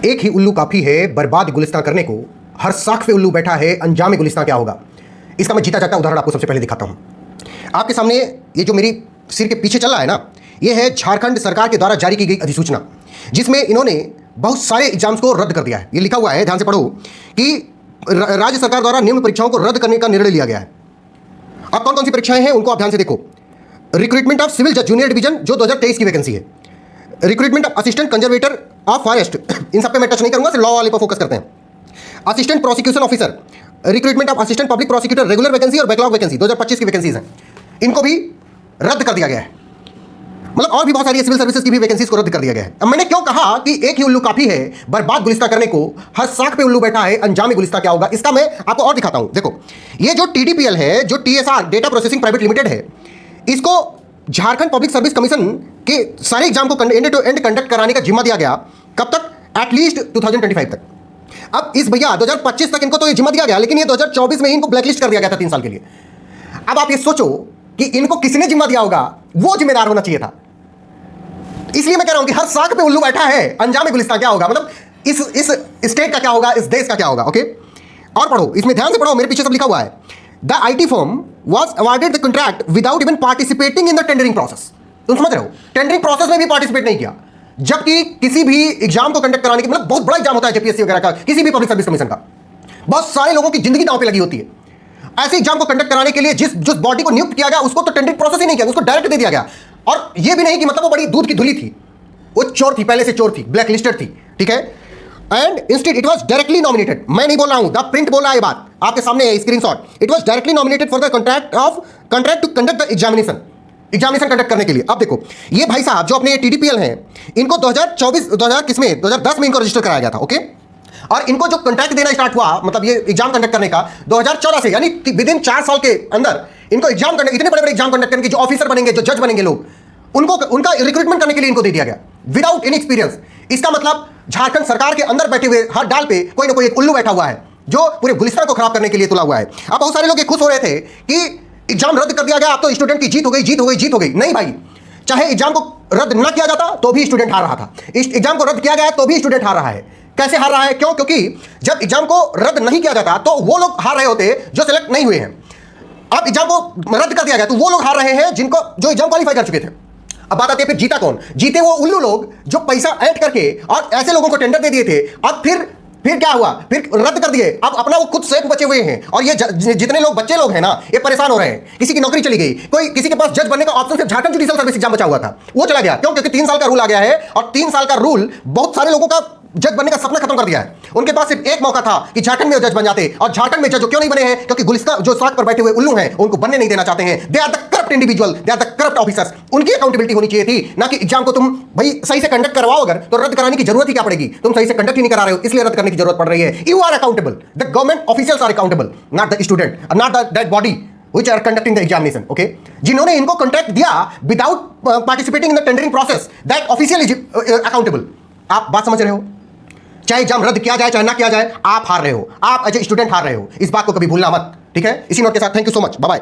एक ही उल्लू काफी है बर्बाद गुलिस्तां करने को, हर साख पे उल्लू बैठा है अंजाम गुलिस्तां क्या होगा। इसका मैं जीता जाता उदाहरण आपको सबसे पहले दिखाता हूं। आपके सामने ये जो मेरी सिर के पीछे चल रहा है ना, ये है झारखंड सरकार के द्वारा जारी की गई अधिसूचना, जिसमें इन्होंने बहुत सारे एग्जाम्स को रद्द कर दिया है। ये लिखा हुआ है, ध्यान से पढ़ो, कि राज्य सरकार द्वारा निम्न परीक्षाओं को रद्द करने का निर्णय लिया गया है। अब कौन कौन सी परीक्षाएं हैं उनको आप ध्यान से देखो। रिक्रूटमेंट ऑफ सिविल जज जूनियर डिवीजन जो 2023 की वैकेंसी है, recruitment of assistant conservator of forest, इन सब पे मैं टच नहीं करूंगा, सिर्फ लॉ वाले पर फोकस करते हैं। Assistant prosecution officer, recruitment of assistant public prosecutor, regular vacancy और बैकलॉग वैकेंसी 2025 की वैकेंसीज हैं, इनको भी रद्द कर दिया गया है। मतलब और भी बहुत सारी सिविल सर्विसेज की भी वैकेंसीज को रद्द कर दिया गया है। अब मैंने क्यों कहा कि एक ही उल्लू काफी है बर्बाद गुलिस्तां करने को, हर साख पे उल्लू बैठा है अंजाम गुलिस्तां क्या होगा, इसका मैं आपको और दिखाता हूं। देखो, ये जो TDPL है, जो TSR data processing private limited है, इसको झारखंड पब्लिक सर्विस कमीशन के सारे एग्जाम को एंड टू एंड कंडक्ट कराने का जिम्मा दिया गया। कब तक? एटलीस्ट 2025 तक। अब इस भैया 2025 तक इनको तो ये जिम्मा दिया गया, लेकिन ये 2024 में इनको ब्लैकलिस्ट कर दिया गया था 3 साल के लिए। अब आप ये सोचो कि इनको किसने जिम्मा दिया होगा, वो जिम्मेदार होना चाहिए था। इसलिए मैं कह रहा हूं कि हर साख पे उल्लू बैठा है अंजाम गुलिस्तां क्या होगा, मतलब इस स्टेट का क्या होगा, इस देश का क्या होगा। ओके, और पढ़ो, इसमें ध्यान से पढ़ो, मेरे पीछे सब लिखा हुआ है। The IT firm was awarded the contract without even participating in the tendering process। तुम समझ रहे हो, टेंडरिंग प्रोसेस में भी पार्टिसिपेट नहीं किया, जबकि किसी भी एग्जाम को कंडक्ट कराने के, मतलब बहुत बड़ा एग्जाम होता है JPSC वगैरह का, किसी भी पब्लिक सर्विस कमीशन का, बहुत सारे लोगों की जिंदगी दांव पे लगी होती है। ऐसे एग्जाम को कंडक्ट कराने के लिए जिस बॉडी को नियुक्त किया गया, उसको तो टेंडरिंग प्रोसेस ही नहीं किया, उसको डायरेक्ट दे दिया गया। और ये भी नहीं कि मतलब वो बड़ी दूध की धुली थी, वो चोर थी, पहले से चोर थी, ब्लैक लिस्टेड थी, ठीक है। And instead it was directly nominated, मैं नहीं बोल रहा हूं, द प्रिंट बोल रहा है, ये बात आपके सामने है, screenshot. It was directly nominated for the contract to conduct the examination conduct करने के लिए। अब देखो, ये भाई साहब जो अपने TDPL हैं, इनको 2010 में इनको रजिस्टर कराया गया था। ओके, और इनको जो कॉन्ट्रैक्ट देना स्टार्ट हुआ, मतलब ये एग्जाम कंडक्ट करने का 2014 से, यानी विद इन 4 साल के अंदर इनको एग्जाम करने, इतने बड़े बड़े एग्जाम कंडक्ट करने के, जो ऑफिसर बनेंगे, जो जज बनेंगे लोग, उनको उनका रिक्रूटमेंट करने के लिए इनको दे दिया गया विदाउट एनी एक्सपीरियंस। इसका मतलब झारखंड सरकार के अंदर बैठे हुए हर डाल पे कोई ना कोई एक उल्लू बैठा हुआ है, जो पूरे गुलिस्तान को खराब करने के लिए तुला हुआ है। अब बहुत सारे लोग ये खुश हो रहे थे कि एग्जाम रद्द कर दिया गया, अब तो स्टूडेंट की जीत हो गई, जीत हो गई, जीत हो गई। नहीं भाई, चाहे एग्जाम को रद्द ना किया जाता तो भी स्टूडेंट हार रहा था, एग्जाम को रद्द किया गया तो भी स्टूडेंट हार रहा है। कैसे हार रहा है? क्यों? क्योंकि जब एग्जाम को रद्द नहीं किया जाता तो वो लोग हार रहे होते जो सिलेक्ट नहीं हुए हैं। अब एग्जाम को रद्द कर दिया गया तो वो लोग हार रहे हैं जो एग्जाम क्वालिफाई कर चुके थे। अब बात आती है, फिर जीता कौन? जीते वो उल्लू लोग जो पैसा ऐड करके और ऐसे लोगों को टेंडर दे दिए थे। अब फिर क्या हुआ? फिर रद्द कर दिए, अब अपना वो खुद सेफ बचे हुए हैं। और ये जितने लोग बच्चे लोग हैं ना, ये परेशान हो रहे हैं। किसी की नौकरी चली गई, कोई किसी के पास जज बनने का ऑप्शन सिर्फ झारखंड जुडिशियल सर्विस एग्जाम बचा हुआ था, वो चला गया। क्यों? क्योंकि 3 साल का रूल आ गया है, और 3 साल का रूल बहुत सारे लोगों का जज बनने का सपना खत्म कर दिया है। उनके पास सिर्फ एक मौका था कि झारखंड में जज बन जाते, और झारखंड में जज क्यों नहीं बने हैं? क्योंकि गुलिस्तां जो साख पर बैठे हुए उल्लू हैं, उनको बनने नहीं देना चाहते हैं। They are the corrupt individual, they are the corrupt officers. उनकी अकाउंटेबिलिटी होनी चाहिए थी, ना कि एग्जाम को तुम भाई सही से कंडक्ट करवाओ, अगर तो रद्द कराने की जरूरत ही क्या पड़ेगी? तुम सही से कंडक्ट ही नहीं करा रहे हो, इसलिए रद्द करने की जरूरत पड़ रही है। You are accountable, the government officials are accountable, not the student, not that body which are conducting the examination। okay, जिन्होंने इनको कॉन्ट्रैक्ट दिया without participating in the tendering process, that official is accountable. आप बात समझ रहे हो? चाहे exam रद्द किया जाए चाहे ना किया जाए, आप हार रहे हो, आप एज ए स्टूडेंट हार रहे हो। इस बात को कभी भूलना मत, ठीक है? इसी नोट के साथ thank you so much, bye bye.